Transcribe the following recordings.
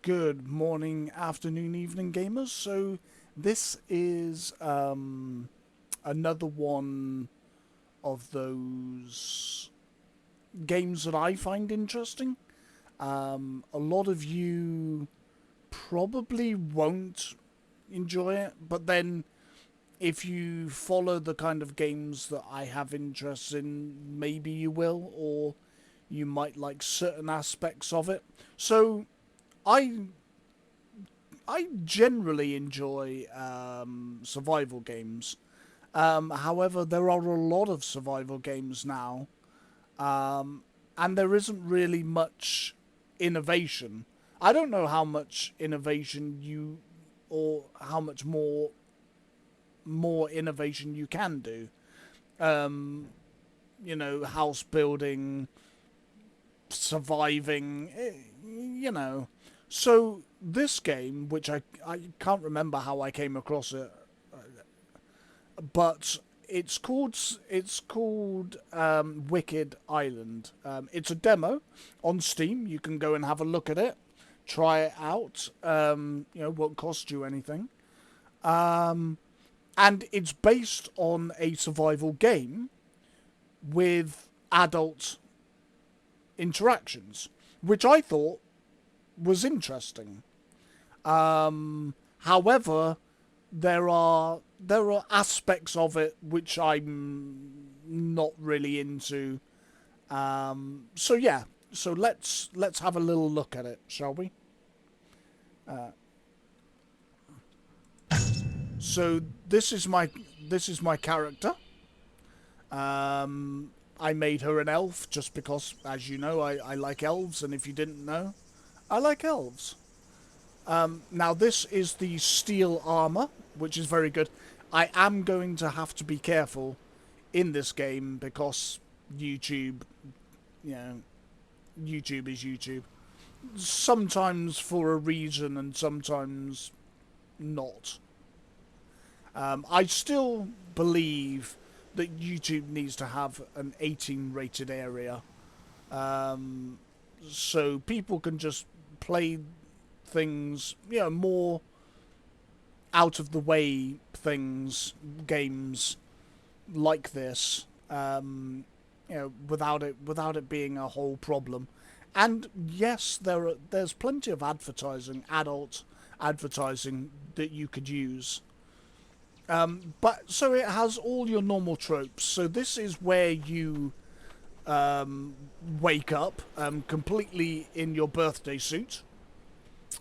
Good morning, afternoon, evening, gamers. So this is another one of those games that I find interesting. A lot of you probably won't enjoy it, but then if you follow the kind of games that I have interest in, maybe you will, or you might like certain aspects of it. So I I generally enjoy survival games. However, there are a lot of survival games now, and there isn't really much innovation. I don't know how much innovation you, or how much more innovation you can do. Um, house building, surviving, you know. So this game, which I can't remember how I came across it, but it's called Wicked Island. It's a demo on Steam. You can go and have a look at it, try it out. Won't cost you anything. And it's based on a survival game with adult interactions, which I thought was interesting. However, there are aspects of it which I'm not really into. So yeah, so let's have a little look at it, shall we? So this is my character. I made her an elf just because, as you know, I like elves, and if you didn't know, I like elves. Now this is the steel armor, which is very good. I am going to have to be careful in this game because YouTube, you know, YouTube is YouTube. Sometimes for a reason and sometimes not. I still believe that YouTube needs to have an 18 rated area, so people can just play things, more out of the way things, games like this, without it being a whole problem. And yes, there's plenty of advertising, adult advertising that you could use. But so it has all your normal tropes. So this is where you wake up completely in your birthday suit,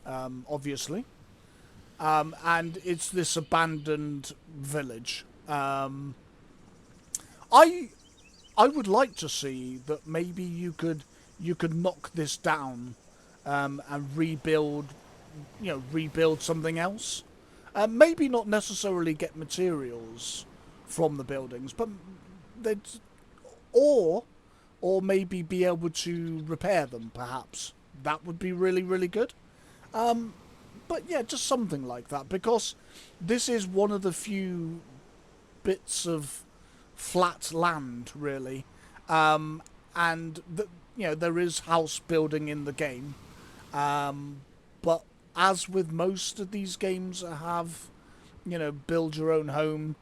obviously. And it's this abandoned village. I I would like to see that maybe you could knock this down, and rebuild something else. Maybe not necessarily get materials from the buildings, but they'd or or maybe be able to repair them. Perhaps that would be really really good. But yeah, just something like that, because this is one of the few bits of flat land, really, and there is house building in the game, but as with most of these games that have, build your own home,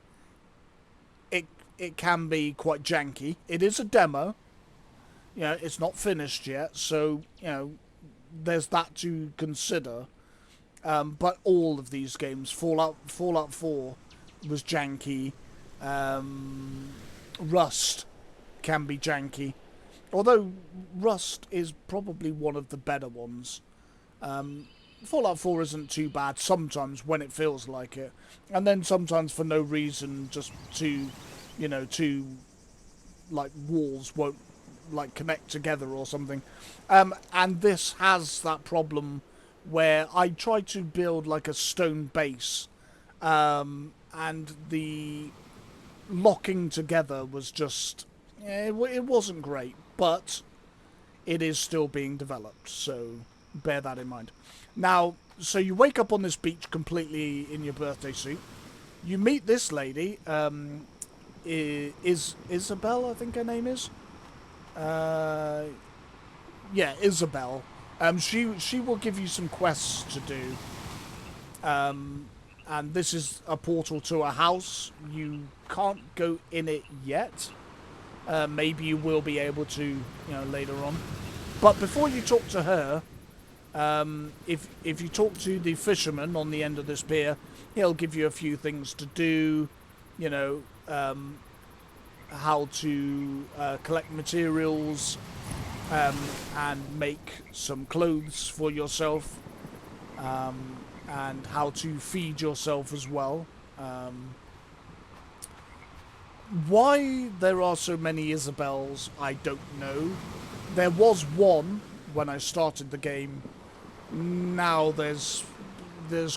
it it can be quite janky. It is a demo, it's not finished yet, so there's that to consider. But all of these games, Fallout 4 was janky. Rust can be janky, although Rust is probably one of the better ones. Fallout 4 isn't too bad sometimes when it feels like it, and then sometimes for no reason, just two like walls won't like connect together or something. And this has that problem where I tried to build like a stone base, and the locking together was just, it wasn't great, but it is still being developed, so bear that in mind. Now, so you wake up on this beach completely in your birthday suit. You meet this lady, is Isabel, I think her name is. Yeah, Isabel. She will give you some quests to do. And this is a portal to a house. You can't go in it yet. Maybe you will be able to, later on. But before you talk to her, if you talk to the fisherman on the end of this pier, he'll give you a few things to do. How to collect materials and make some clothes for yourself, and how to feed yourself as well. Why there are so many Isabels, I don't know. There was one when I started the game. Now there's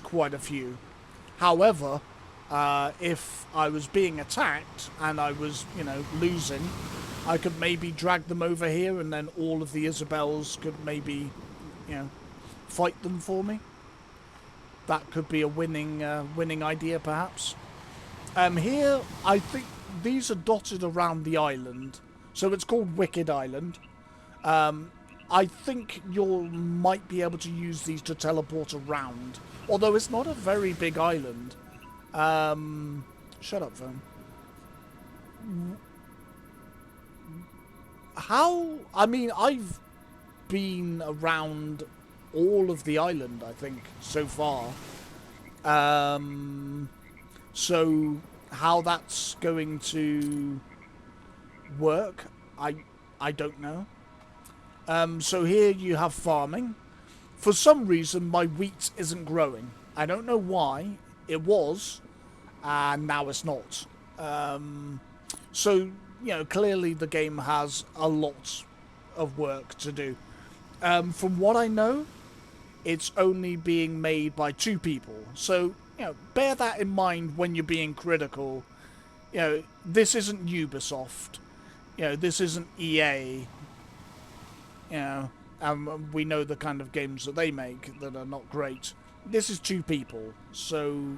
quite a few. However, if I was being attacked and I was, losing, I could maybe drag them over here, and then all of the Isabels could maybe, fight them for me. That could be a winning idea, perhaps. Here, I think these are dotted around the island, so it's called Wicked Island. I think you might be able to use these to teleport around, although it's not a very big island. Shut up, phone. I've been around all of the island, I think, so far. So how that's going to work, I don't know. So here you have farming. For some reason, my wheat isn't growing. I don't know why. It was, and now it's not. So, clearly the game has a lot of work to do. From what I know, it's only being made by 2 people. So, bear that in mind when you're being critical. This isn't Ubisoft. This isn't EA. We know the kind of games that they make that are not great. This is 2 people, so,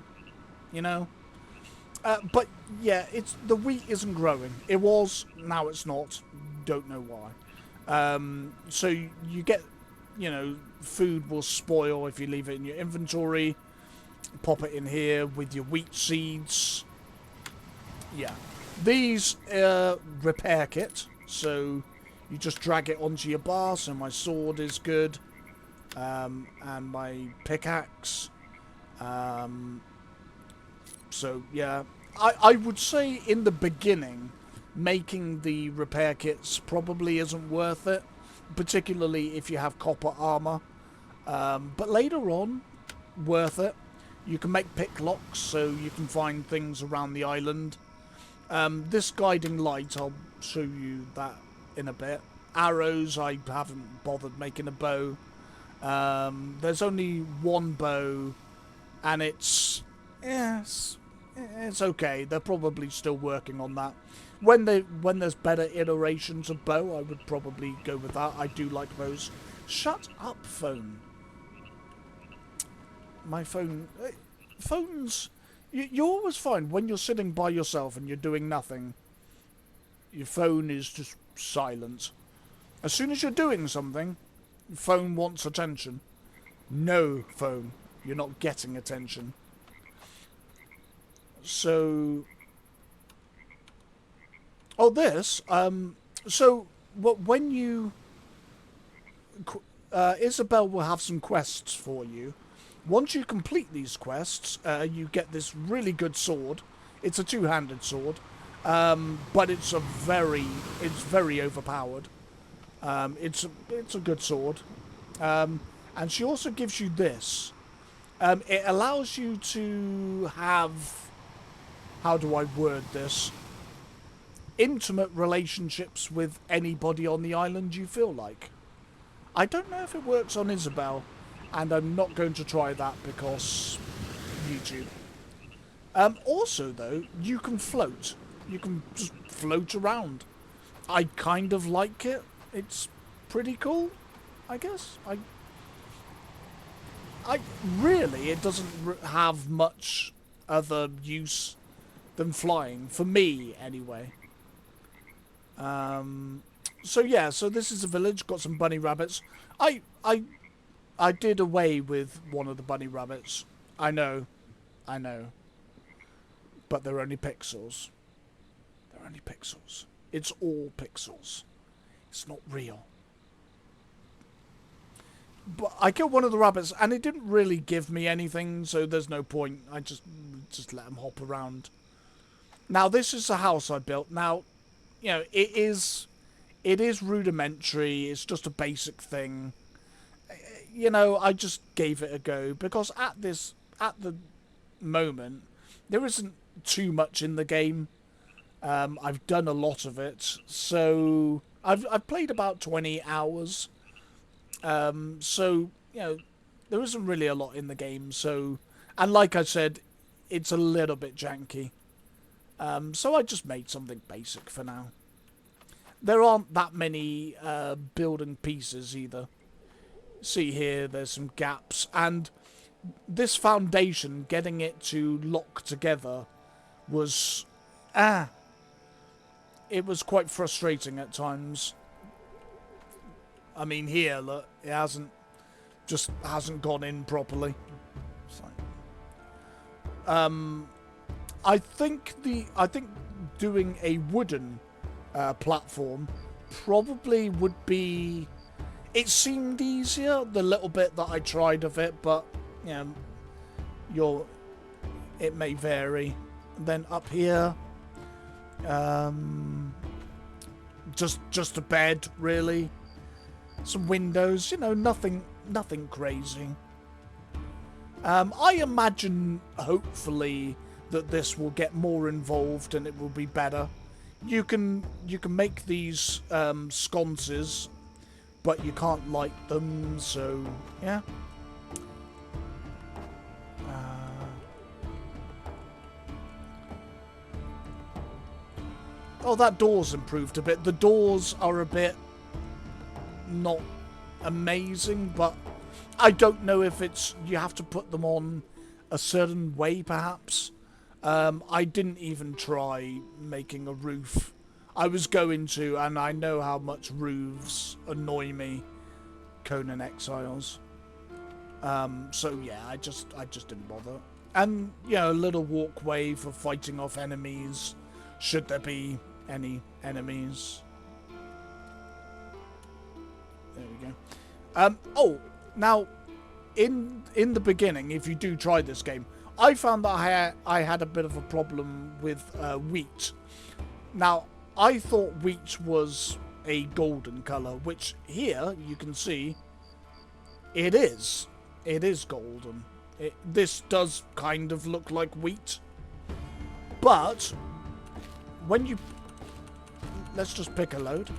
but yeah, the wheat isn't growing. It was, now it's not. Don't know why. So you get, food will spoil if you leave it in your inventory. Pop it in here with your wheat seeds. Yeah. These repair kit, so you just drag it onto your bar. So my sword is good, and my pickaxe. So yeah, I would say in the beginning, making the repair kits probably isn't worth it, particularly if you have copper armor. But later on, worth it. You can make pick locks, so you can find things around the island. This guiding light, I'll show you that in a bit. Arrows, I haven't bothered making a bow. There's only one bow, and it's okay. They're probably still working on that. When there's better iterations of bow, I would probably go with that. I do like bows. Shut up, phone. My phone... Phones... You always find when you're sitting by yourself and you're doing nothing, your phone is just silent. As soon as you're doing something, your phone wants attention. No, phone. You're not getting attention. So... Oh, this. So, when you... Isabel will have some quests for you. Once you complete these quests, you get this really good sword. It's a 2-handed sword, but it's very overpowered. It's a good sword, and she also gives you this. It allows you to have, how do I word this? Intimate relationships with anybody on the island you feel like. I don't know if it works on Isabel. And I'm not going to try that because YouTube. Also, though, you can float. You can just float around. I kind of like it. It's pretty cool, I guess. I really, it doesn't have much other use than flying. For me, anyway. So yeah, so this is a village, got some bunny rabbits. I I I did away with one of the bunny rabbits. I know, but they're only pixels. They're only pixels. It's all pixels. It's not real. But I killed one of the rabbits, and it didn't really give me anything, so there's no point. I just let them hop around. Now this is the house I built. Now, you know, it is rudimentary. It's just a basic thing. You know, I just gave it a go because at the moment there isn't too much in the game. I've done a lot of it, so I've played about 20 hours. So you know, there isn't really a lot in the game. So, and like I said, it's a little bit janky. So I just made something basic for now. There aren't that many building pieces either. See here, there's some gaps, and this foundation, getting it to lock together, was it was quite frustrating at times. I mean, here, look, it hasn't gone in properly. So, I think doing a wooden platform probably would be. It seemed easier the little bit that I tried of it, but you know, it may vary. And then up here, just a bed really, some windows. You know, nothing crazy. I imagine hopefully that this will get more involved and it will be better. You can make these sconces, but you can't light them, so yeah. Oh, that door's improved a bit. The doors are a bit not amazing, but I don't know if it's you have to put them on a certain way, perhaps. I didn't even try making a roof. I was going to, and I know how much roofs annoy me, Conan Exiles. So yeah, I just didn't bother. And you know, a little walkway for fighting off enemies, should there be any enemies. There we go. Oh, now, in the beginning, if you do try this game, I found that I had a bit of a problem with wheat. Now, I thought wheat was a golden colour, which here you can see it is. It is golden. This does kind of look like wheat. But when you... Let's just pick a load.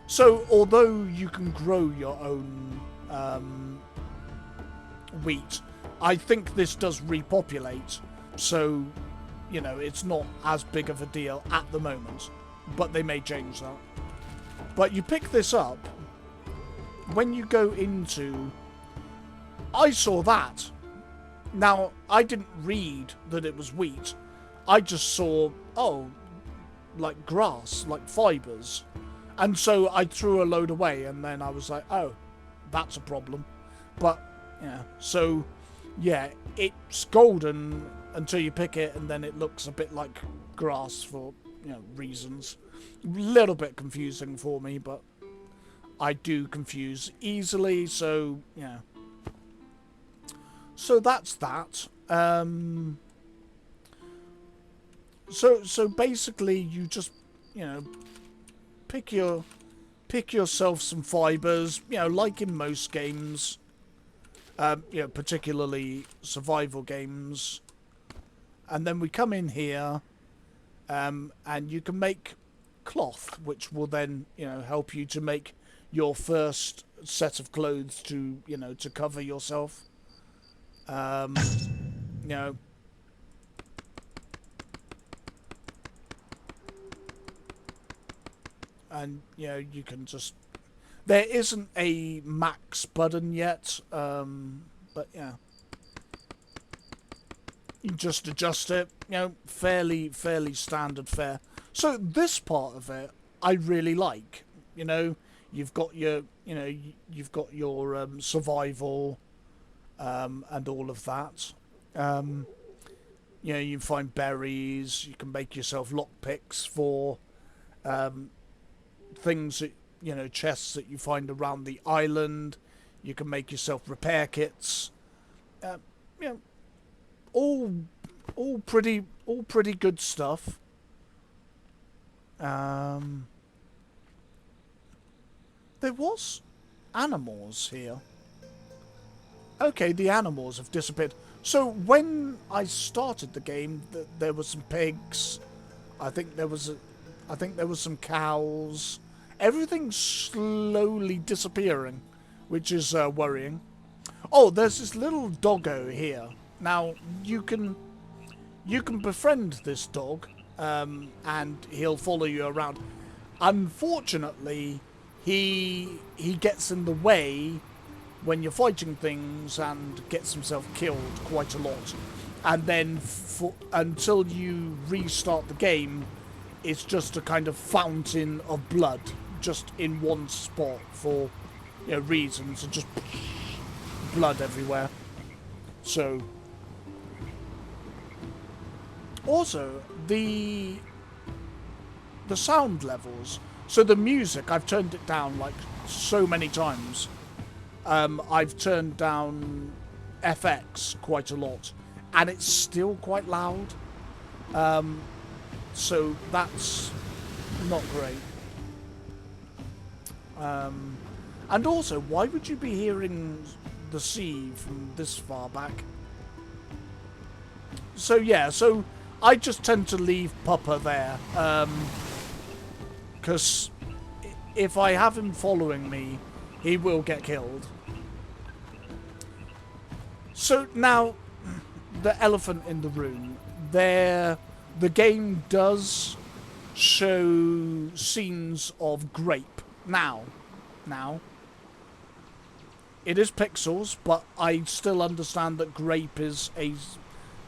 So, although you can grow your own wheat, I think this does repopulate. So, you know, it's not as big of a deal at the moment. But they may change that. But you pick this up. When you go into... I saw that. Now, I didn't read that it was wheat. I just saw, oh, like grass, like fibres. And so I threw a load away, and then I was like, oh, that's a problem. But, yeah, so, yeah, it's golden until you pick it, and then it looks a bit like grass for, you know, reasons. A little bit confusing for me, but I do confuse easily, so, yeah. So that's that. So basically, you just, you know, pick yourself some fibers, you know, like in most games, you know, particularly survival games, and then we come in here, and you can make cloth, which will then, you know, help you to make your first set of clothes to, you know, to cover yourself. You know, and you know, you can just, there isn't a max button yet, but yeah, You just adjust it, fairly standard fare. So this part of it, I really like. You've got your, you've got your survival, and all of that. Um, you find berries. You can make yourself lockpicks for um, things that chests that you find around the island. You can make yourself repair kits. Uh, you know, all pretty good stuff. There was animals here. Okay, the animals have disappeared. So when I started the game, there were some pigs. I think there was some cows. Everything's slowly disappearing, which is worrying. Oh, there's this little doggo here. Now you can befriend this dog, and he'll follow you around. Unfortunately, he gets in the way when you're fighting things and gets himself killed quite a lot. And then until you restart the game, it's just a kind of fountain of blood, just in one spot for reasons, and just blood everywhere. So, also the sound levels. So the music, I've turned it down like so many times. I've turned down FX quite a lot, and it's still quite loud. So that's not great. And also, why would you be hearing the sea from this far back? So yeah, so I just tend to leave Puppa there, because if I have him following me, he will get killed. So now, the elephant in the room. The game does show scenes of Grape. Now, it is pixels, but I still understand that Grape is a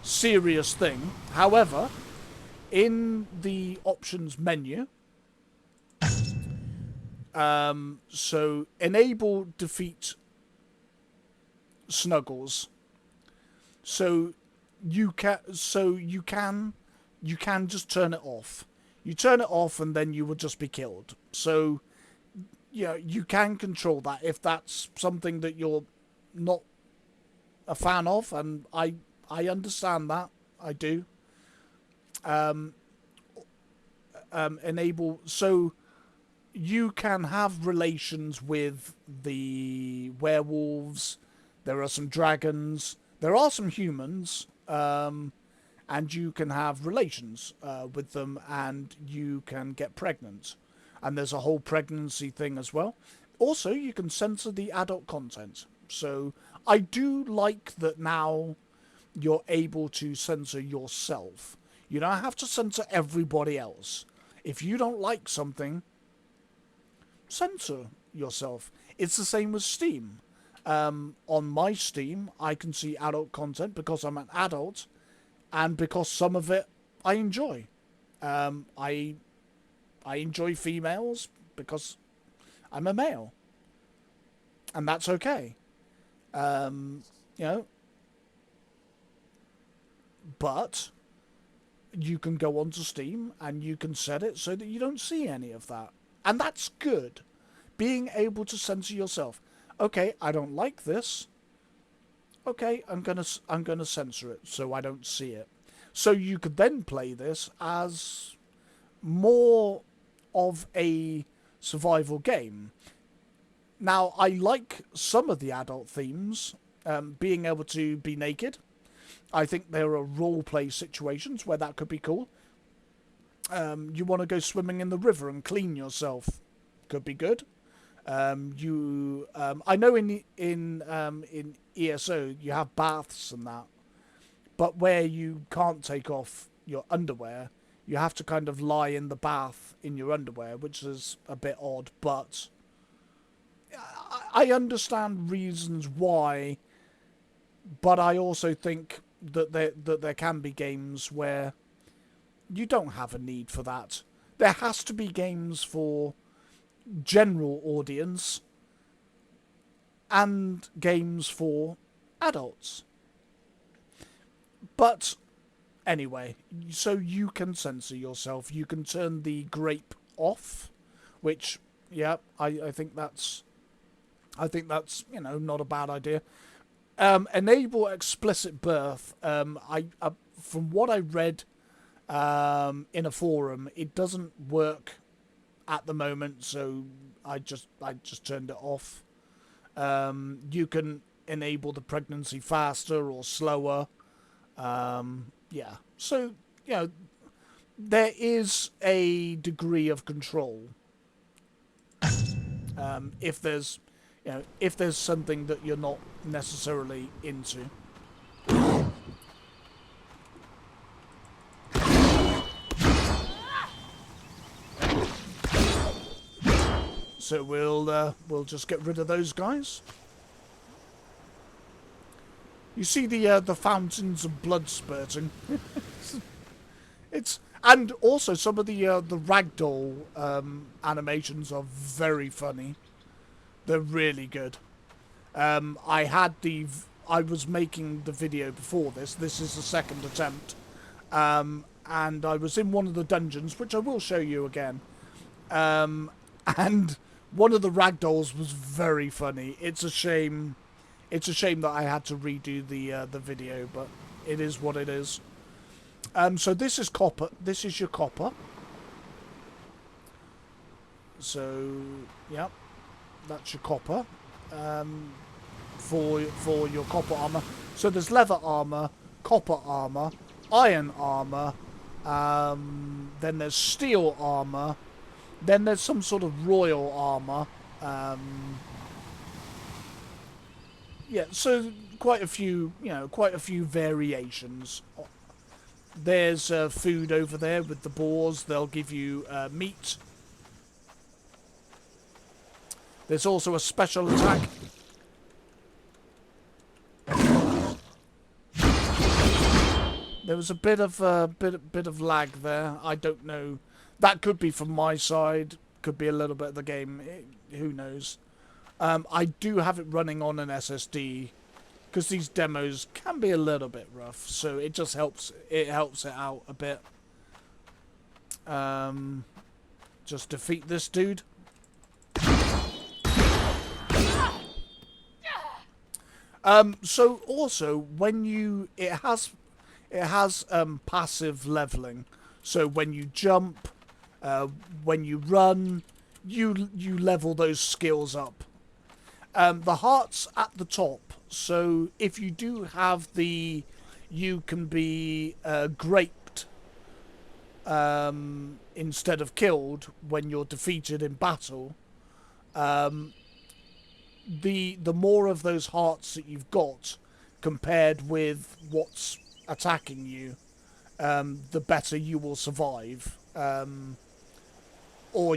serious thing. However, in the options menu, so enable defeat Snuggles. So you can just turn it off. You turn it off and then you will just be killed. So yeah, you can control that if that's something that you're not a fan of, and I understand that. I do. Enable, so you can have relations with the werewolves. There are some dragons. There are some humans. And you can have relations with them, and you can get pregnant. And there's a whole pregnancy thing as well. Also, you can censor the adult content. So I do like that now you're able to censor yourself. You don't have to censor everybody else. If you don't like something, censor yourself. It's the same with Steam. On my Steam, I can see adult content because I'm an adult, and because some of it I enjoy. I enjoy females because I'm a male, and that's okay. But you can go onto Steam and you can set it so that you don't see any of that, and that's good. Being able to censor yourself. Okay, I don't like this. Okay, I'm gonna censor it so I don't see it. So you could then play this as more of a survival game. Now, I like some of the adult themes, being able to be naked. I think there are role-play situations where that could be cool. You want to go swimming in the river and clean yourself. Could be good. I know in ESO you have baths and that, but where you can't take off your underwear, you have to kind of lie in the bath in your underwear, which is a bit odd, but I understand reasons why, but I also think that there can be games where you don't have a need for that. There has to be games for general audience and games for adults. But anyway, so you can censor yourself. You can turn the grape off, which, yeah, I think that's not a bad idea. Enable explicit birth. From what I read in a forum, it doesn't work at the moment, so I just turned it off. You can enable the pregnancy faster or slower. Yeah, so there is a degree of control. If there's something that you're not necessarily into. So we'll just get rid of those guys. You see the fountains of blood spurting. And also some of the ragdoll animations are very funny. They're really good. I was making the video before this. This is the second attempt. And I was in one of the dungeons, which I will show you again. And one of the ragdolls was very funny. It's a shame that I had to redo the video, but it is what it is. So this is copper. This is your copper. So, yep. That's your copper for your copper armor. So there's leather armor, copper armor, iron armor, then there's steel armor, then there's some sort of royal armor. Yeah, so quite a few variations. There's food over there with the boars. They'll give you meat. There's also a special attack. There was a bit of lag there. I don't know. That could be from my side. Could be a little bit of the game. Who knows? I do have it running on an SSD because these demos can be a little bit rough. So it just helps. It helps it out a bit. Just defeat this dude. So also when it has passive leveling. So when you jump, when you run, you level those skills up. The heart's at the top. So if you do have you can be graped instead of killed when you're defeated in battle. The more of those hearts that you've got compared with what's attacking you, the better you will survive. Or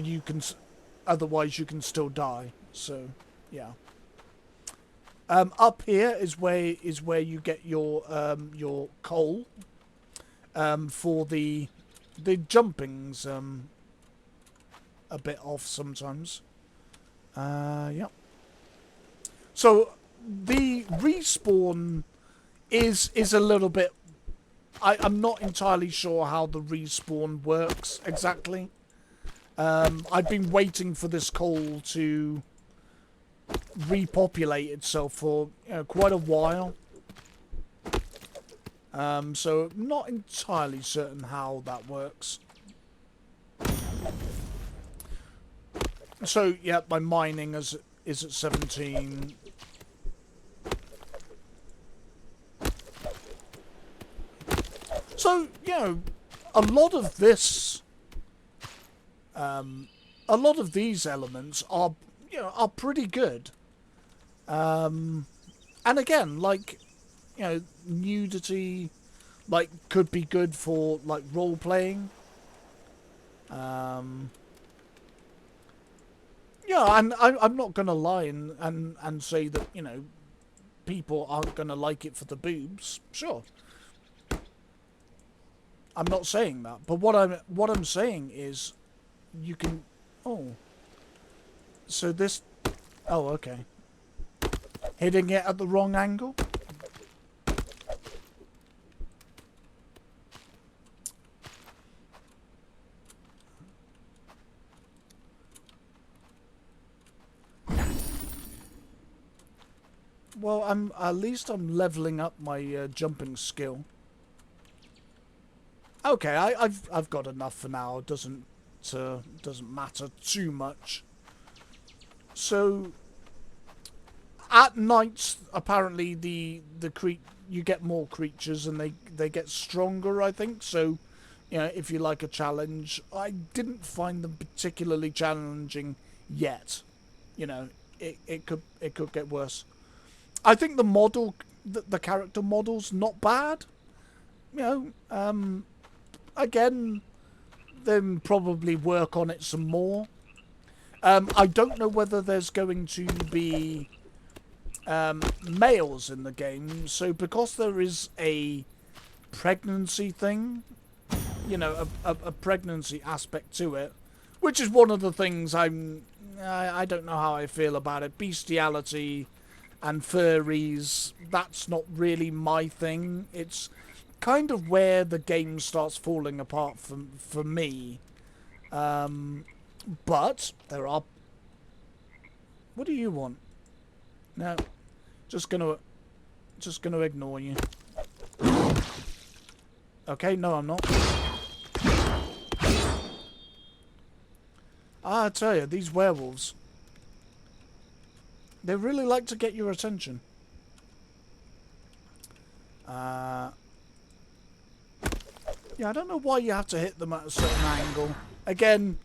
otherwise you can still die. So, yeah. Up here is where you get your coal for the jumping's a bit off sometimes. Yep. So the respawn is a little bit. I'm not entirely sure how the respawn works exactly. I've been waiting for this coal to repopulate itself for quite a while. So not entirely certain how that works. So yeah, my mining is at 17. So, a lot of this, a lot of these elements are pretty good. And again, like, nudity, like, could be good for, like, role-playing. Yeah, and I'm not going to lie and say that, people aren't going to like it for the boobs. Sure. I'm not saying that. But what I'm saying is, you can. Oh. So this. Oh, okay. Hitting it at the wrong angle. Well, at least I'm leveling up my jumping skill. Okay, I've got enough for now. It doesn't matter too much. So at nights, apparently you get more creatures and they get stronger, I think. So, you know, if you like a challenge, I didn't find them particularly challenging yet. You know, it could get worse. I think the character model's not bad. You know, again, then probably work on it some more. I don't know whether there's going to be males in the game, so because there is a pregnancy thing, you know, a pregnancy aspect to it, which is one of the things I don't know how I feel about it. Bestiality and furries, that's not really my thing. It's kind of where the game starts falling apart for me. But there are... What do you want? No. Just gonna ignore you. Okay, no I'm not. I tell you, these werewolves, they really like to get your attention. Yeah, I don't know why you have to hit them at a certain angle. Again,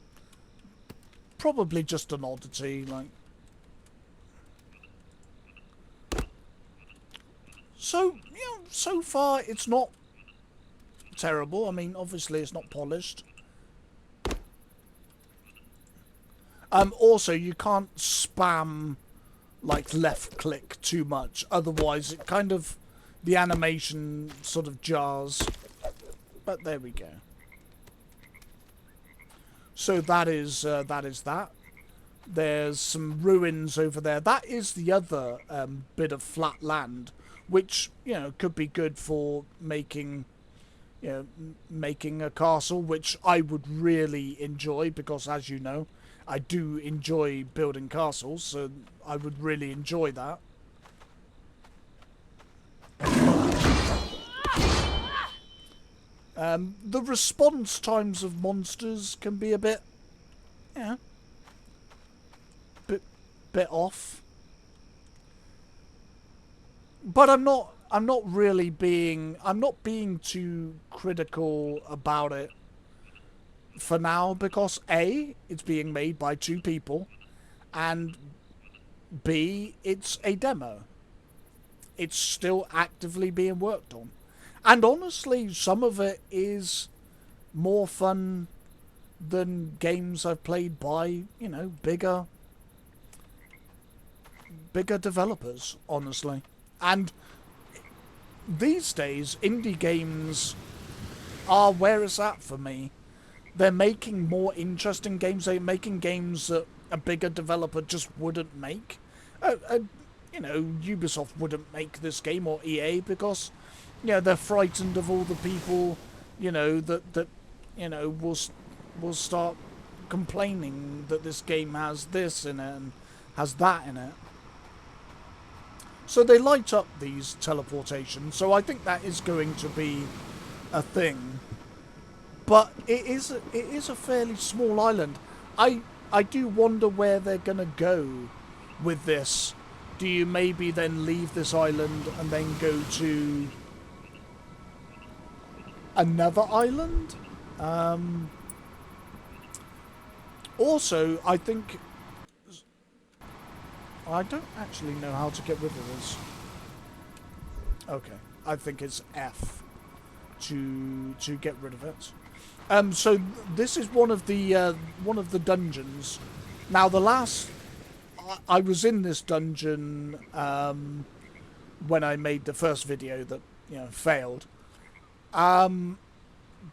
probably just an oddity, like. So, you know, so far it's not terrible. I mean, obviously it's not polished. Also, you can't spam, like, left click too much. Otherwise, it kind of... the animation sort of jars. But there we go. So that is that. There's some ruins over there. That is the other bit of flat land, which, you know, could be good for making, you know, making a castle, which I would really enjoy because, as you know, I do enjoy building castles, so I would really enjoy that. The response times of monsters can be a bit, yeah, bit off. But I'm not being too critical about it for now because A, it's being made by 2 people, and B, it's a demo. It's still actively being worked on. And honestly, some of it is more fun than games I've played by, you know, bigger developers, honestly. And these days, indie games are where it's at for me. They're making more interesting games. They're making games that a bigger developer just wouldn't make. You know, Ubisoft wouldn't make this game, or EA, because, you know, they're frightened of all the people, you know, that you know, will start complaining that this game has this in it and has that in it. So they light up these teleportations, so I think that is going to be a thing. But it is a fairly small island. I do wonder where they're going to go with this. Do you maybe then leave this island and then go to another island? Also, I think... I don't actually know how to get rid of this. Okay, I think it's F to get rid of it. So this is one of the dungeons. Now the last... I was in this dungeon when I made the first video that, you know, failed.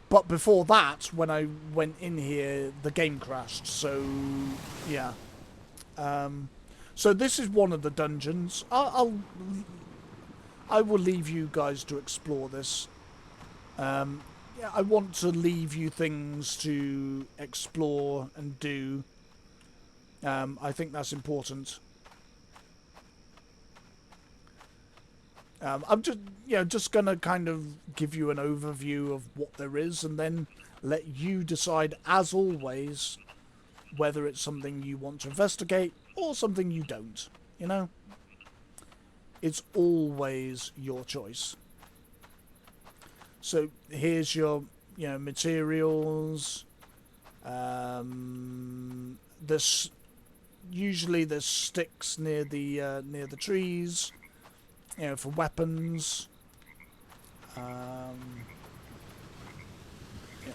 but before that, when I went in here, the game crashed. So yeah. So this is one of the dungeons. I will leave you guys to explore this. Yeah, I want to leave you things to explore and do. I think that's important. I'm just gonna kind of give you an overview of what there is, and then let you decide, as always, whether it's something you want to investigate or something you don't. You know, it's always your choice. So here's your, materials. There's usually there's sticks near the trees, for weapons. Um, yeah.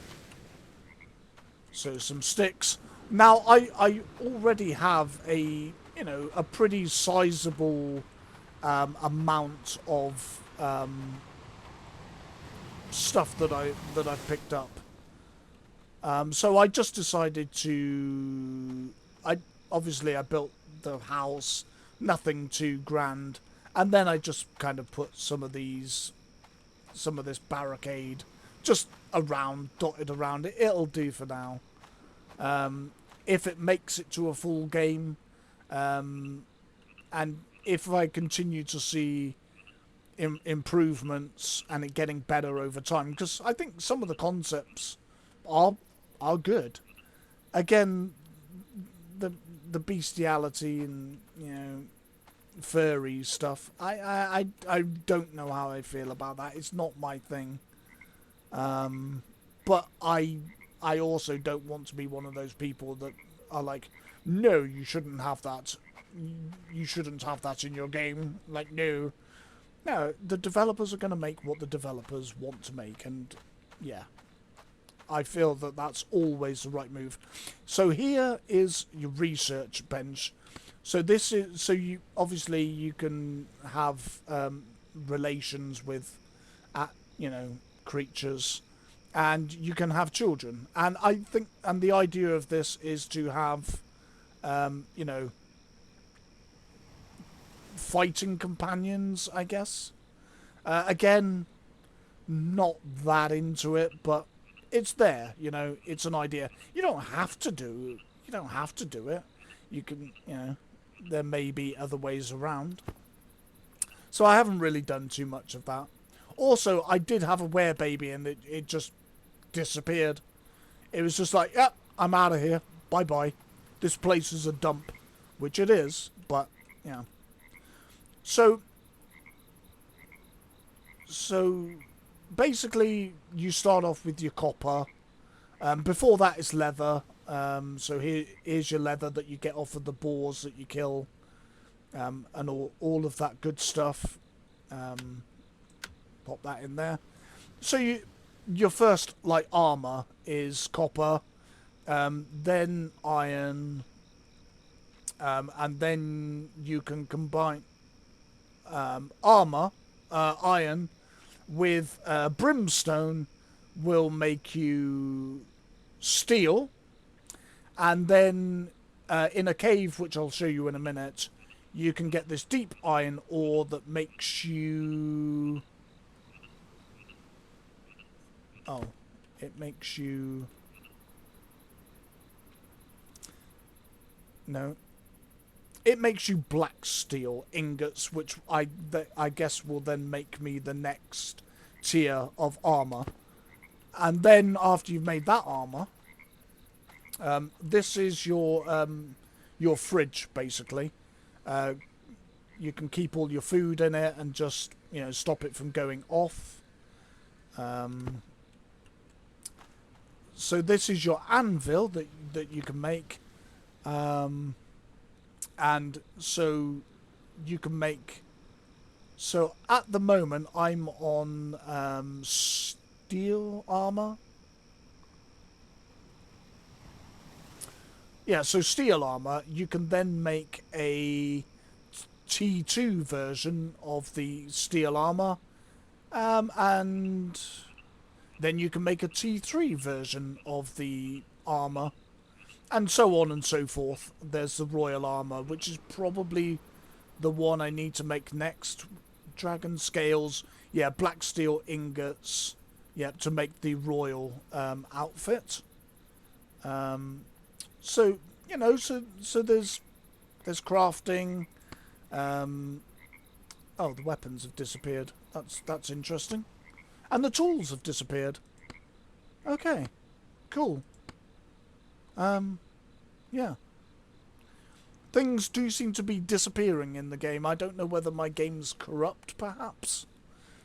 So some sticks. Now I already have a pretty sizable amount of stuff that I've picked up. So I just decided to. I built the house, nothing too grand, and then I just kind of put some of this barricade just dotted around it. It'll do for now. If it makes it to a full game, and if I continue to see improvements and it getting better over time, because I think some of the concepts are good. Again, the bestiality and furry stuff. I don't know how I feel about that. It's not my thing. But I also don't want to be one of those people that are like, no, you shouldn't have that. You shouldn't have that in your game. Like, no. No, the developers are going to make what the developers want to make, and yeah. I feel that that's always the right move. So here is your research bench. So this is you obviously you can have relations with, creatures, and you can have children. And I think, and the idea of this is to have, fighting companions, I guess. Again, not that into it, but it's there. It's an idea. You don't have to do. You don't have to do it. You can. There may be other ways around. So I haven't really done too much of that. Also, I did have a werebaby, and it just disappeared. It was just like, yep, I'm out of here. Bye bye. This place is a dump, which it is. But yeah. So basically, you start off with your copper. Before that is leather. So here's your leather that you get off of the boars that you kill, and all of that good stuff. Pop that in there. So your first armor is copper, then iron, and then you can combine armor, iron, with brimstone will make you steel, and then in a cave, which I'll show you in a minute, you can get this deep iron ore that makes you... Oh, it makes you... No. It makes you black steel ingots, which I guess will then make me the next tier of armor. And then after you've made that armor, this is your fridge, basically. You can keep all your food in it and just stop it from going off. So this is your anvil that you can make. And so you can make... So at the moment, I'm on steel armor. Yeah, so steel armor, you can then make a T2 version of the steel armor. And then you can make a T3 version of the armor, and so on and so forth. There's the royal armor, which is probably the one I need to make next. Dragon scales, yeah, black steel ingots, yeah, to make the royal outfit. So you know, so there's crafting. Oh, the weapons have disappeared. That's interesting, and the tools have disappeared. Okay, cool. Yeah. Things do seem to be disappearing in the game. I don't know whether my game's corrupt, perhaps.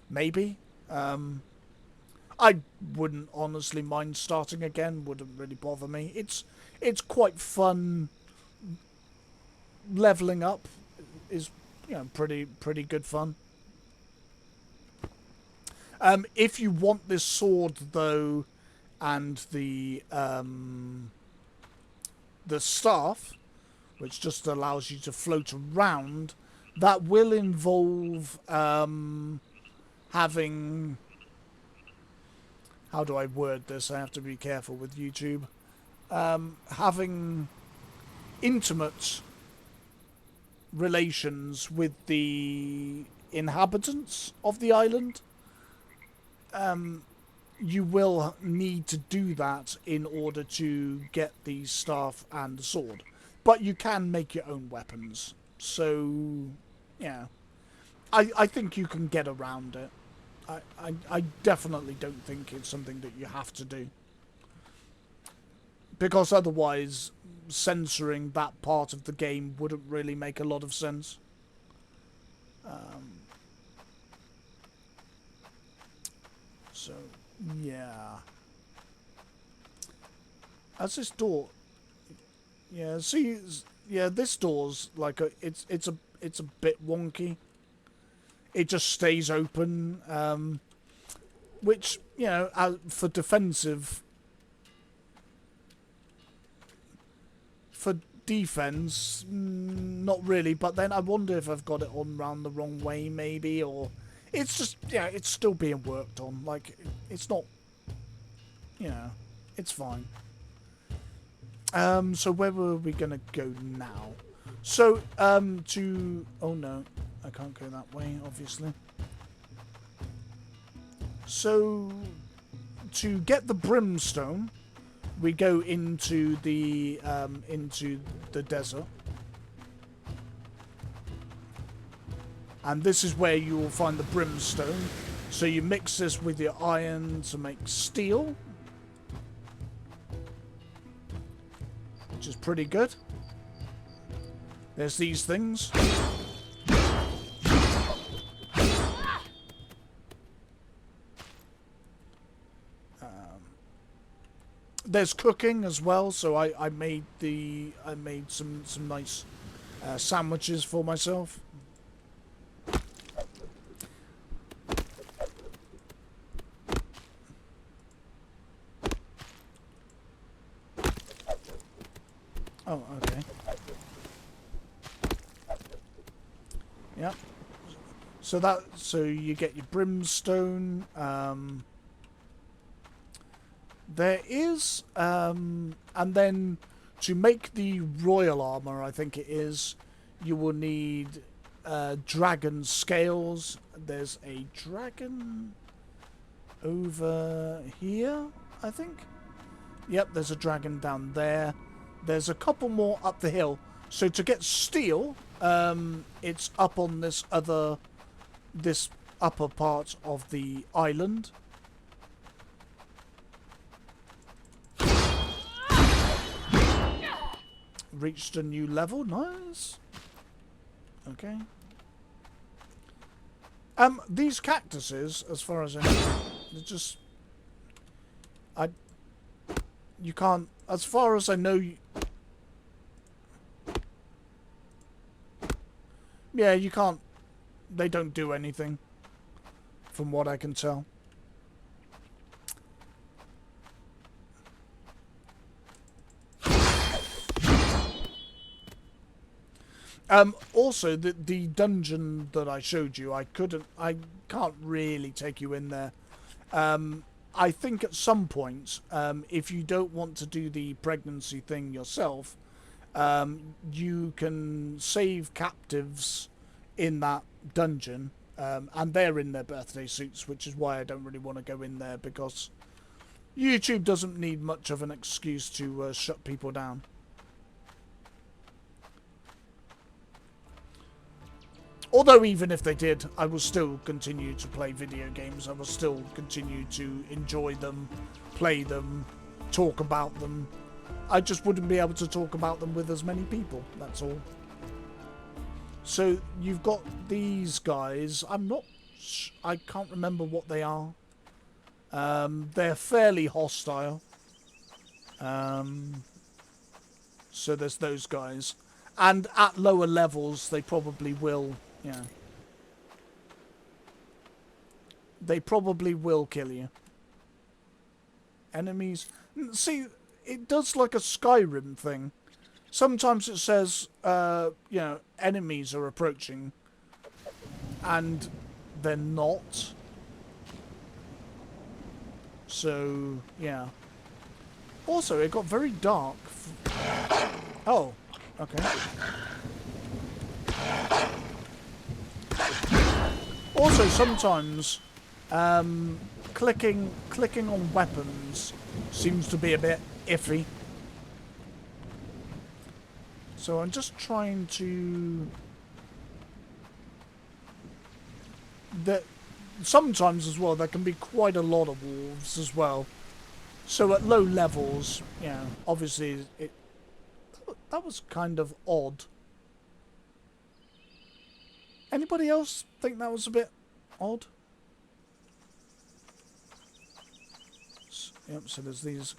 Maybe. I wouldn't honestly mind starting again. Wouldn't really bother me. It's quite fun. Leveling up is, you know, pretty good fun. If you want this sword though, and the staff, which just allows you to float around, that will involve having... How do I word this? I have to be careful with YouTube. Having intimate relations with the inhabitants of the island. You will need to do that in order to get the staff and the sword. But you can make your own weapons. So, yeah. I think you can get around it. I definitely don't think it's something that you have to do. Because otherwise, censoring that part of the game wouldn't really make a lot of sense. So, yeah. As this door... Yeah, see, yeah, this door's like it's a bit wonky. It just stays open, which, you know, for defensive, for defense, not really. But then I wonder if I've got it on round the wrong way, maybe, or it's just, yeah, it's still being worked on. Like, it's not, you know, it's fine. So where were we gonna go now? So, oh no, I can't go that way, obviously. So, to get the brimstone, we go into the desert. And this is where you will find the brimstone. So you mix this with your iron to make steel, which is pretty good. There's these things. There's cooking as well, so I made some nice sandwiches for myself. Oh, okay. Yep. So you get your brimstone. There is, and then to make the royal armor, I think it is, you will need dragon scales. There's a dragon over here, I think. Yep, there's a dragon down there. There's a couple more up the hill. So to get steel, it's up on this upper part of the island. Reached a new level, nice. Okay. These cactuses, as far as I know, they're just... You can't... As far as I know... Yeah, you can't... They don't do anything. From what I can tell. Also, the dungeon that I showed you, I can't really take you in there. I think at some point, if you don't want to do the pregnancy thing yourself, you can save captives in that dungeon, and they're in their birthday suits, which is why I don't really want to go in there, because YouTube doesn't need much of an excuse to shut people down. Although even if they did, I will still continue to play video games. I will still continue to enjoy them, play them, talk about them. I just wouldn't be able to talk about them with as many people, that's all. So you've got these guys. I can't remember what they are. They're fairly hostile. So there's those guys. And at lower levels, they probably will, yeah. They probably will kill you. Enemies. See, it does like a Skyrim thing. Sometimes it says, you know, enemies are approaching. And they're not. So, yeah. Also, it got very dark. Oh, okay. Also, sometimes clicking on weapons seems to be a bit iffy. So I'm just trying to... Sometimes as well, there can be quite a lot of wolves as well. So at low levels, yeah, obviously that was kind of odd. Anybody else think that was a bit odd? Yep, so there's these.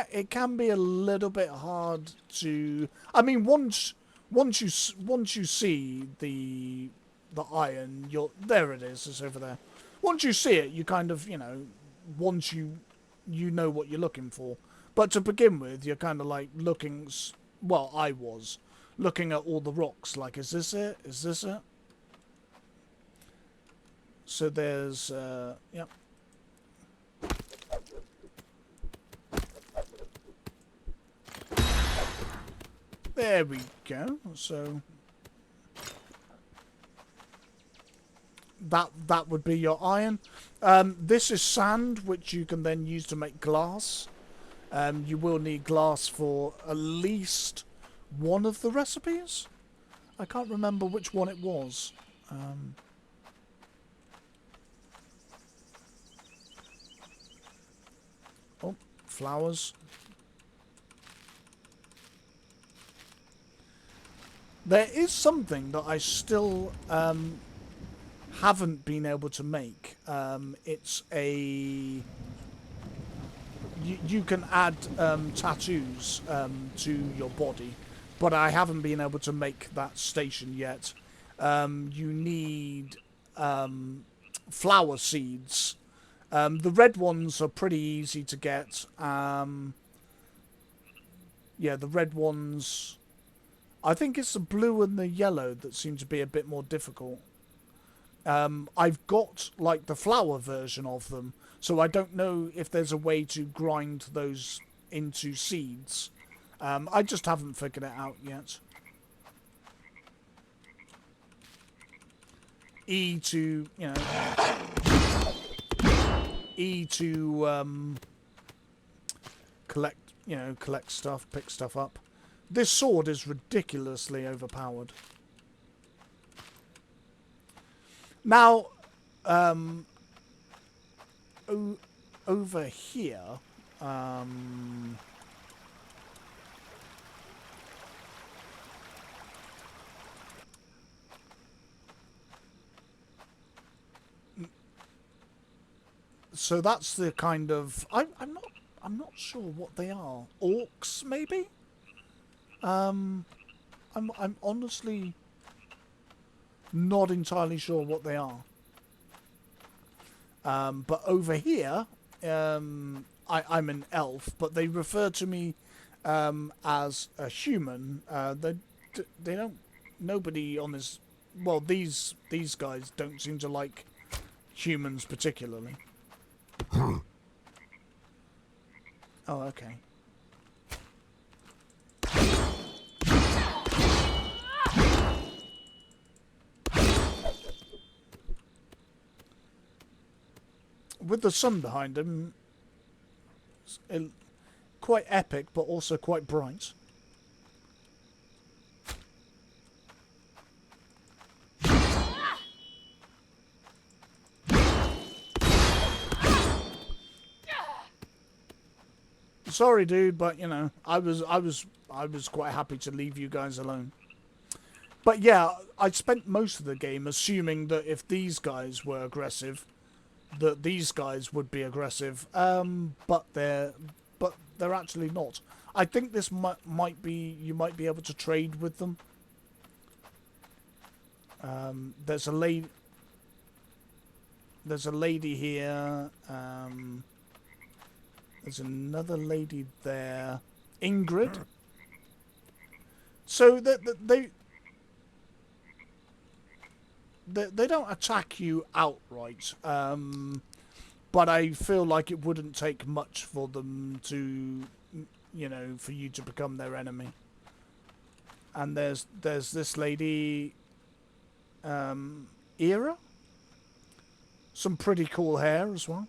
It can be a little bit hard to. I mean, once you see the iron, there it is. It's over there. Once you see it, you kind of, you know, once you know what you're looking for. But to begin with, you're kind of like looking. Well, I was looking at all the rocks. Like, is this it? Is this it? So there's yep. There we go. So that would be your iron. This is sand, which you can then use to make glass. You will need glass for at least one of the recipes. I can't remember which one it was. Oh, flowers. There is something that I still haven't been able to make. It's a... You can add tattoos to your body, but I haven't been able to make that station yet. You need flower seeds. The red ones are pretty easy to get. Yeah, the red ones... I think it's the blue and the yellow that seem to be a bit more difficult. I've got, like, the flower version of them, so I don't know if there's a way to grind those into seeds. I just haven't figured it out yet. E to, you know... E to, collect stuff, pick stuff up. This sword is ridiculously overpowered. Now, over here, so that's the kind of... I'm not sure what they are. Orcs, maybe? I'm honestly not entirely sure what they are. But over here, I'm an elf, but they refer to me as a human. They don't. Nobody on this. Well, these guys don't seem to like humans particularly. Oh, okay. With the sun behind him, quite epic, but also quite bright. Sorry, dude, but you know, I was quite happy to leave you guys alone. But yeah, I spent most of the game assuming that if these guys were aggressive, that these guys would be aggressive. But they're actually not. I think this might be, you might be able to trade with them. There's a lady. There's a lady here. There's another lady there. Ingrid. So they don't attack you outright. But I feel like it wouldn't take much for them to, you know, for you to become their enemy. And there's this lady, Era. Some pretty cool hair as well.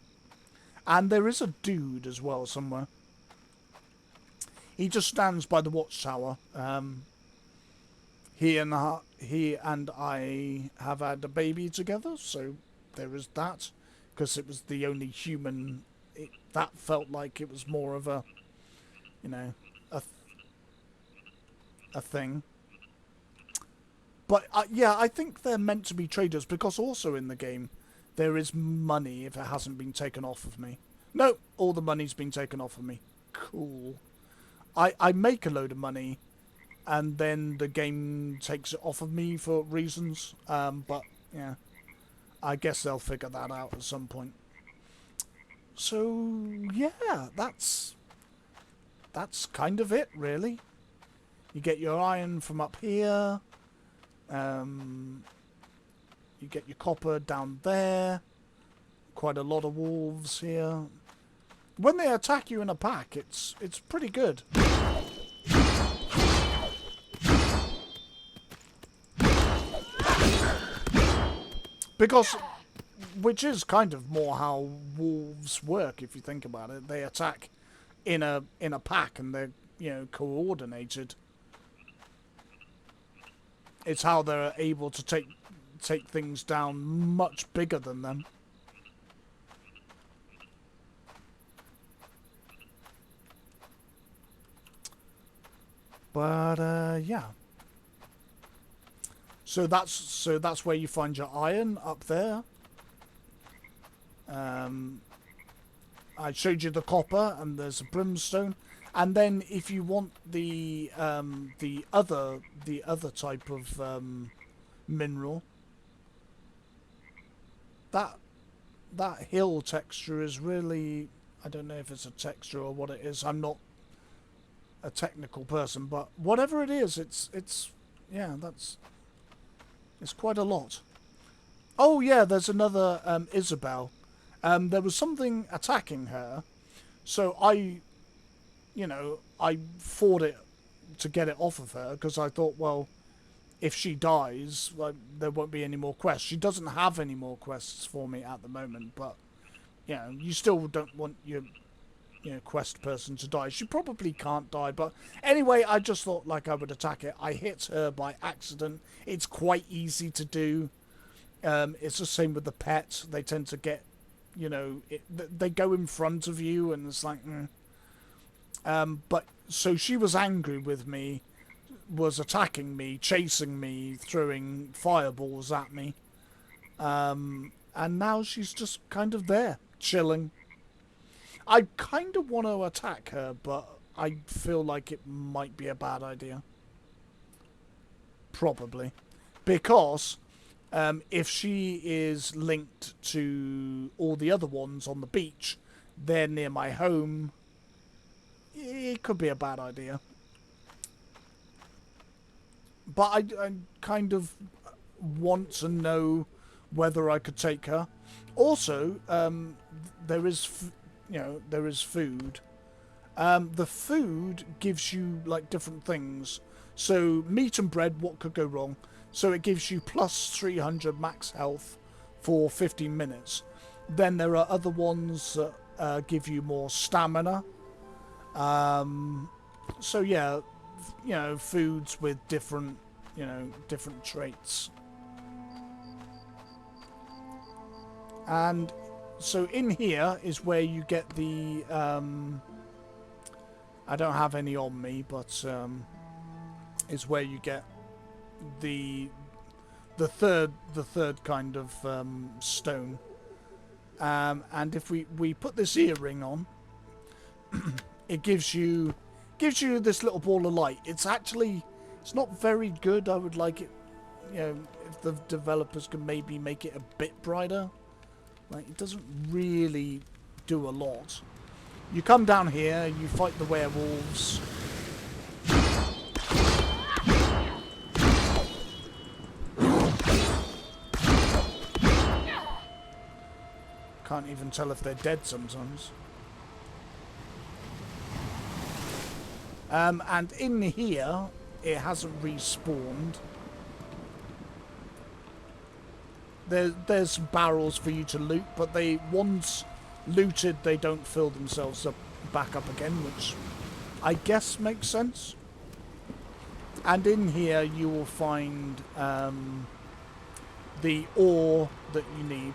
And there is a dude as well somewhere. He just stands by the watchtower. He and I have had a baby together, so there is that. Because it was the only human. That felt like it was more of a, you know, a thing. But yeah, I think they're meant to be traders because also in the game there is money if it hasn't been taken off of me. No, all the money's been taken off of me. Cool. I make a load of money and then the game takes it off of me for reasons. But yeah, I guess they'll figure that out at some point. So yeah, that's kind of it really. You get your iron from up here. You get your copper down there. Quite a lot of wolves here. When they attack you in a pack, it's pretty good. Because, which is kind of more how wolves work if you think about it. They attack in a pack and they're, you know, coordinated. It's how they're able to take things down much bigger than them. But yeah. So that's where you find your iron up there. I showed you the copper and there's a brimstone. And then if you want the other type of mineral, that hill texture is really, I don't know if it's a texture or what it is. I'm not a technical person, but whatever it is, it's yeah, it's quite a lot. Oh yeah, there's another Isabel. There was something attacking her, so I fought it to get it off of her because I thought, well, if she dies, like, there won't be any more quests. She doesn't have any more quests for me at the moment, but you know, you still don't want your quest person to die. She probably can't die, but anyway, I just thought like I would attack it. I hit her by accident. It's quite easy to do. It's the same with the pets. They tend to get, you know, they go in front of you, and it's like. But so she was angry with me, was attacking me, chasing me, throwing fireballs at me, and now she's just kind of there, chilling. I kind of want to attack her, but I feel like it might be a bad idea. Probably. Because if she is linked to all the other ones on the beach, they're near my home, it could be a bad idea. But I kind of want to know whether I could take her. Also, there is, there is food. The food gives you like different things. So meat and bread, what could go wrong? So it gives you plus 300 max health for 15 minutes. Then there are other ones that give you more stamina. So yeah, foods with different, different traits. And so in here is where you get the, I don't have any on me, but is where you get the third kind of stone. And if we put this earring on, it gives you this little ball of light. It's not very good. I would like it, if the developers could maybe make it a bit brighter. Like, it doesn't really do a lot. You come down here, you fight the werewolves. Can't even tell if they're dead sometimes. And in here, it hasn't respawned. There's barrels for you to loot, but once looted, they don't fill themselves back up again, which I guess makes sense. And in here, you will find the ore that you need.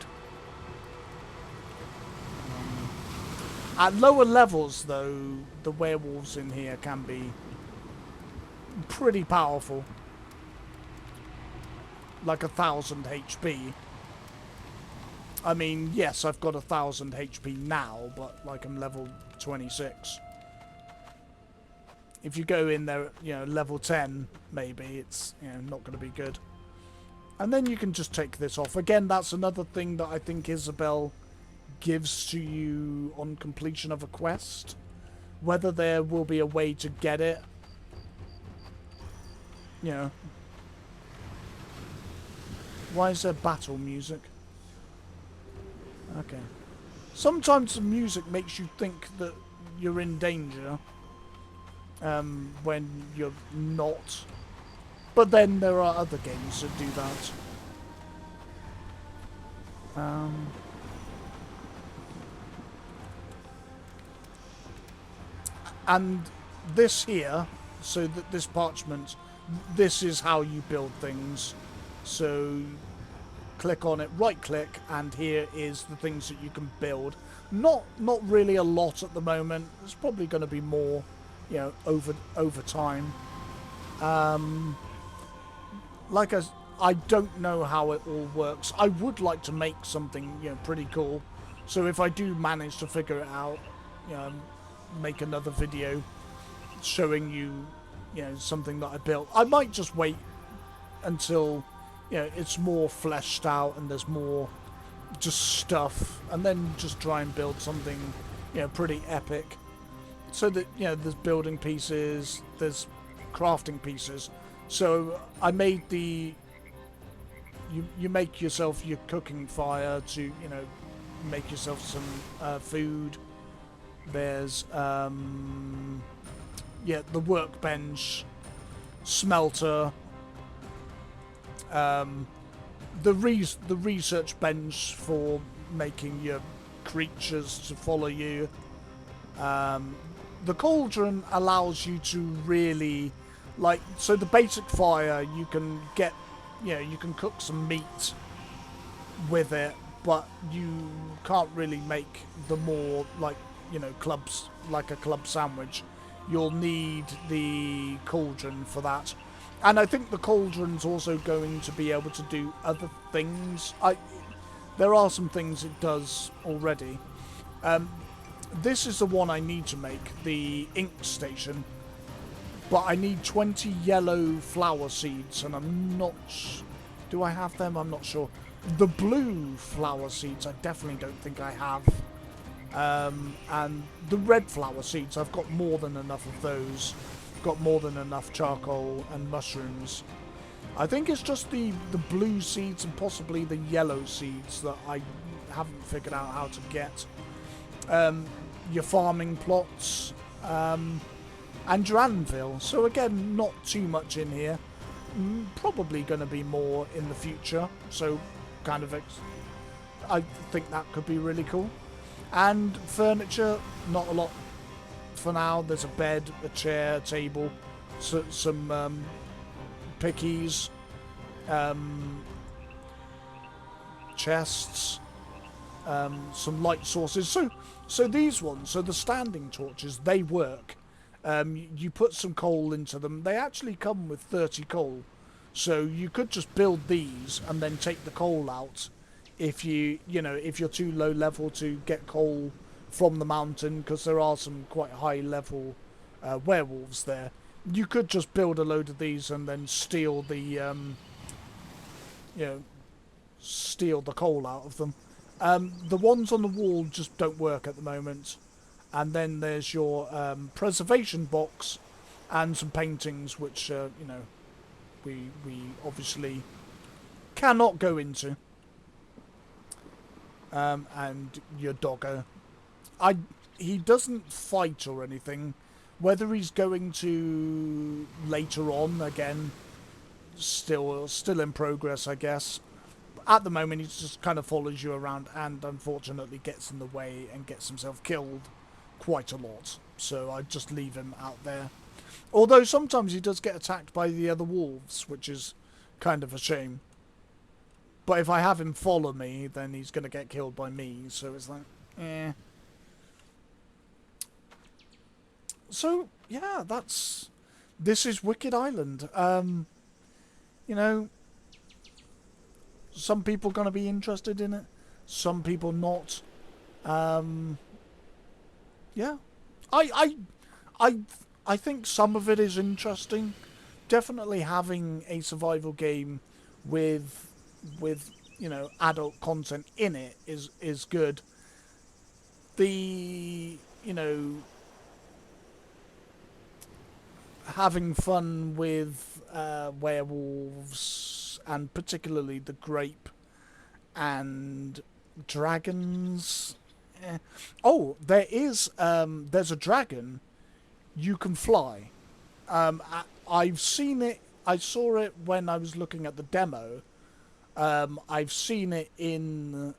At lower levels, though, the werewolves in here can be pretty powerful. Like 1,000 HP. I mean, yes, I've got 1,000 HP now, but like I'm level 26. If you go in there, level 10, maybe it's not going to be good. And then you can just take this off. Again, that's another thing that I think Isabelle gives to you on completion of a quest. Whether there will be a way to get it, Why is there battle music? Okay. Sometimes the music makes you think that you're in danger when you're not. But then there are other games that do that. And this here, so that this parchment, this is how you build things. So click on it, right click, and here is the things that you can build. Not really a lot at the moment. There's probably going to be more, over time. I don't know how it all works. I would like to make something, pretty cool. So if I do manage to figure it out, make another video showing you, something that I built. I might just wait until, it's more fleshed out and there's more just stuff, and then just try and build something, pretty epic. So that, there's building pieces, there's crafting pieces. So I made the... You make yourself your cooking fire to, make yourself some food. There's, the workbench, smelter, the research bench for making your creatures to follow you. The cauldron allows you to really, so the basic fire, you can get, you can cook some meat with it, but you can't really make the more, clubs, like a club sandwich. You'll need the cauldron for that. And I think the cauldron's also going to be able to do other things. There are some things it does already. This is the one I need to make, the ink station. But I need 20 yellow flower seeds, and I'm not... Do I have them? I'm not sure. The blue flower seeds, I definitely don't think I have. And the red flower seeds, I've got more than enough of those. Got more than enough charcoal and mushrooms. I think it's just the blue seeds and possibly the yellow seeds that I haven't figured out how to get. Your farming plots, and your anvil. So again, not too much in here. Probably going to be more in the future. So kind of, I think that could be really cool. And furniture, not a lot for now. There's a bed, a chair, a table, some pickies, chests, some light sources. So these ones, so the standing torches, they work. You put some coal into them. They actually come with 30 coal. So you could just build these and then take the coal out if if you're too low level to get coal from the mountain, because there are some quite high level werewolves there. You could just build a load of these and then steal the steal the coal out of them. The ones on the wall just don't work at the moment. And then there's your preservation box and some paintings, which we obviously cannot go into. And your doggo. He doesn't fight or anything. Whether he's going to later on, again, still in progress, I guess. At the moment, he just kind of follows you around and unfortunately gets in the way and gets himself killed quite a lot. So I just leave him out there. Although sometimes he does get attacked by the other wolves, which is kind of a shame. But if I have him follow me, then he's going to get killed by me. So it's like, eh. So, yeah, this is Wicked Island. Some people going to be interested in it. Some people not. Yeah. I think some of it is interesting. Definitely having a survival game with adult content in it is good. The having fun with werewolves and particularly the grape and dragons. Oh, there's a dragon. You can fly. I've seen it. I saw it when I was looking at the demo. I've seen it in.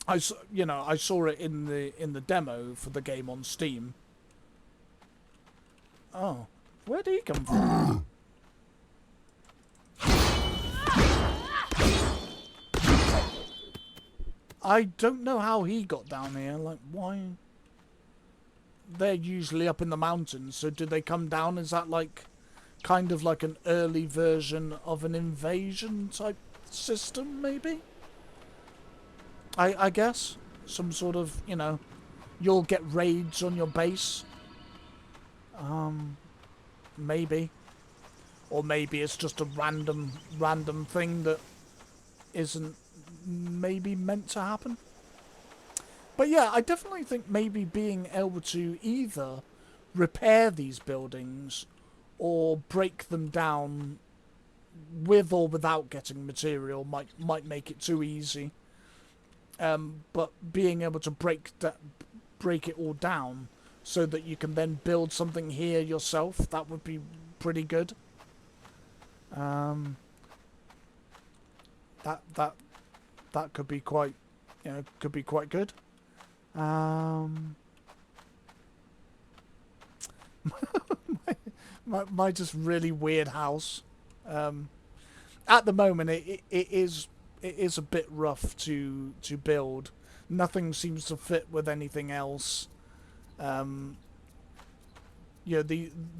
I saw it in the demo for the game on Steam. Oh, where did he come from? I don't know how he got down here. Like, why? They're usually up in the mountains, so do they come down? Is that like kind of like an early version of an invasion type system, maybe? I guess some sort of, you'll get raids on your base. Maybe. Or maybe it's just a random thing that isn't maybe meant to happen. But yeah, I definitely think maybe being able to either repair these buildings or break them down with or without getting material might make it too easy. But being able to break it all down so that you can then build something here yourself, that would be pretty good. That could be quite, good. My just really weird house. At the moment, it is a bit rough to build. Nothing seems to fit with anything else.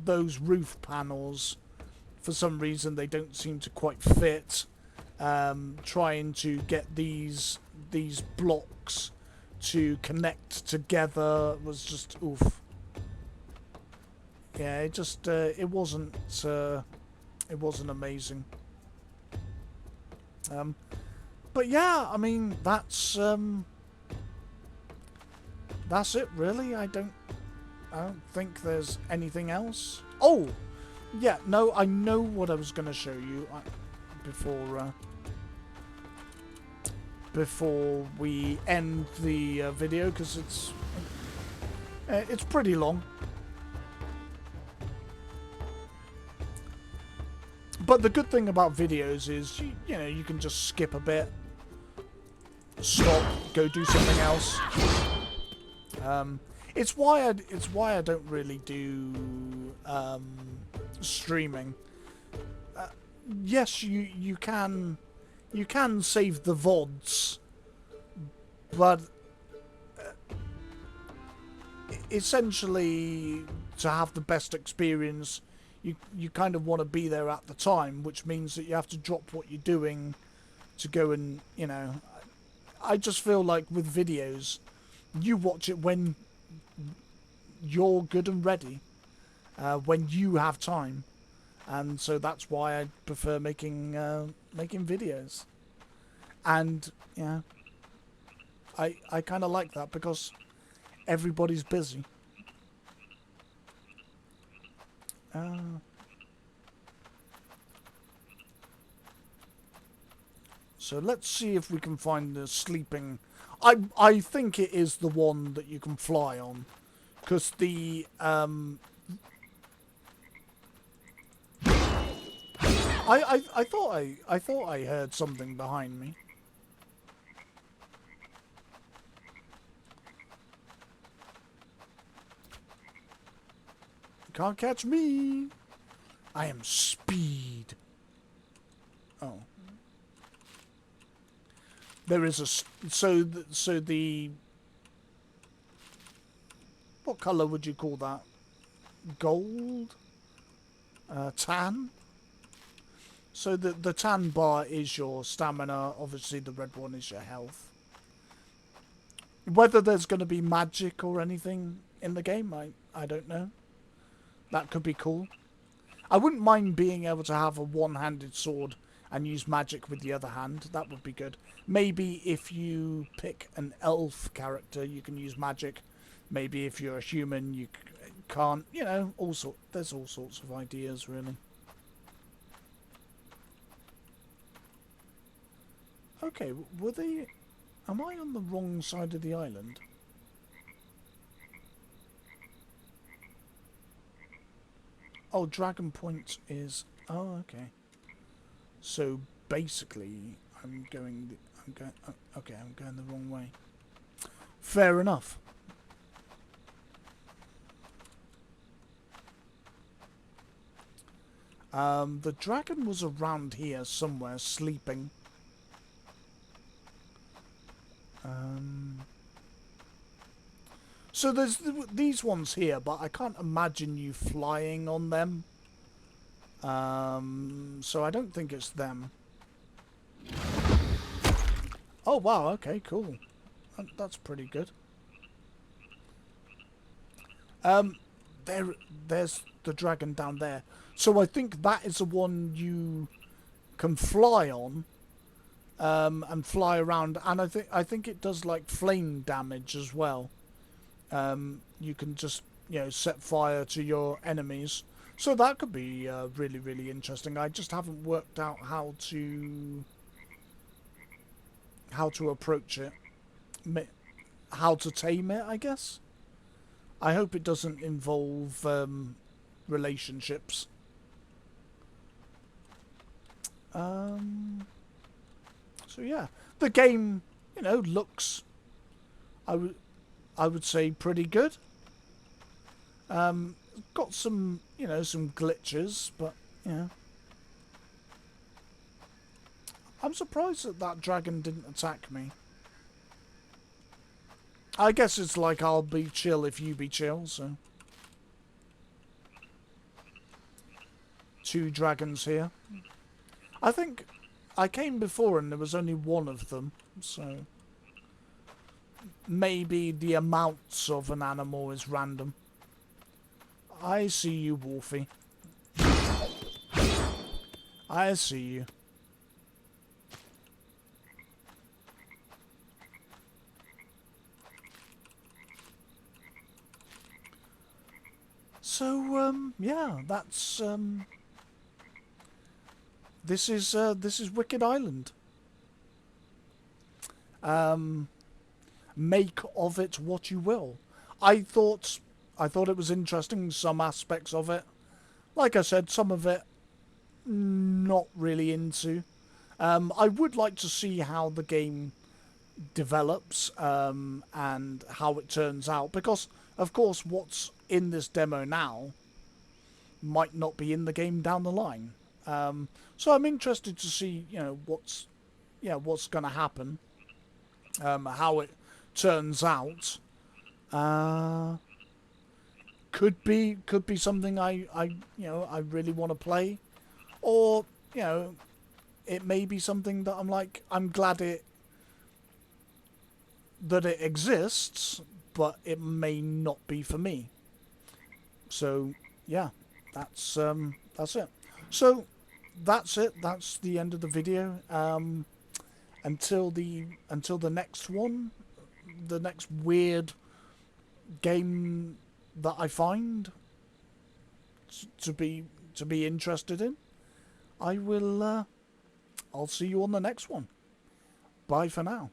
Those roof panels, for some reason, they don't seem to quite fit. Trying to get these blocks to connect together was just oof. Yeah, it just it wasn't amazing. But yeah, I mean that's That's it, really? I don't think there's anything else. Oh! Yeah, no, I know what I was going to show you before we end the video, because it's pretty long. But the good thing about videos is, you know, you can just skip a bit, stop, go do something else. It's why I don't really do streaming. Yes, you can save the VODs, but essentially, to have the best experience, you kind of want to be there at the time, which means that you have to drop what you're doing to go and, you know. I just feel like with videos, you watch it when you're good and ready, when you have time, and so that's why I prefer making videos. And yeah, I kind of like that because everybody's busy. So let's see if we can find the sleeping. I think it is the one that you can fly on, because the I thought I heard something behind me. Can't catch me. I am speed. Oh. There is a so the what color would you call that? Gold? Tan? So the tan bar is your stamina. Obviously the red one is your health. Whether there's going to be magic or anything in the game, I don't know. That could be cool. I wouldn't mind being able to have a one-handed sword and use magic with the other hand. That would be good. Maybe if you pick an elf character, you can use magic. Maybe if you're a human, you can't. You know, there's all sorts of ideas, really. Okay, were they... Am I on the wrong side of the island? Oh, Dragon Point is... Oh, okay. So, basically, I'm going the wrong way. Fair enough. The dragon was around here somewhere, sleeping. So there's these ones here, but I can't imagine you flying on them. So I don't think it's them. Oh wow, okay, cool. That's pretty good. There's the dragon down there. So I think that is the one you can fly on. And fly around, and I think it does like flame damage as well. You can just, you know, set fire to your enemies, so that could be really, really interesting. I just haven't worked out how to approach it, how to tame it, I guess. I hope it doesn't involve relationships. So yeah, the game, you know, looks, I would say, pretty good. Got some, you know, some glitches, but you know, I'm surprised that that dragon didn't attack me. I guess it's like I'll be chill if you be chill, so. 2 dragons here. I think I came before and there was only one of them, so maybe the amounts of an animal is random. I see you, Wolfie. I see you. So yeah, that's this is Wicked Island. Make of it what you will. I thought it was interesting, some aspects of it. Like I said, some of it not really into. I would like to see how the game develops and how it turns out, because of course what's in this demo now might not be in the game down the line. So I'm interested to see, what's going to happen, how it turns out. Uh, could be something I really want to play, or it may be something that I'm glad that it exists, but it may not be for me. So yeah, that's it. So that's it. That's the end of the video. Until the next one, the next weird game that I find to be interested in, I will. I'll see you on the next one. Bye for now.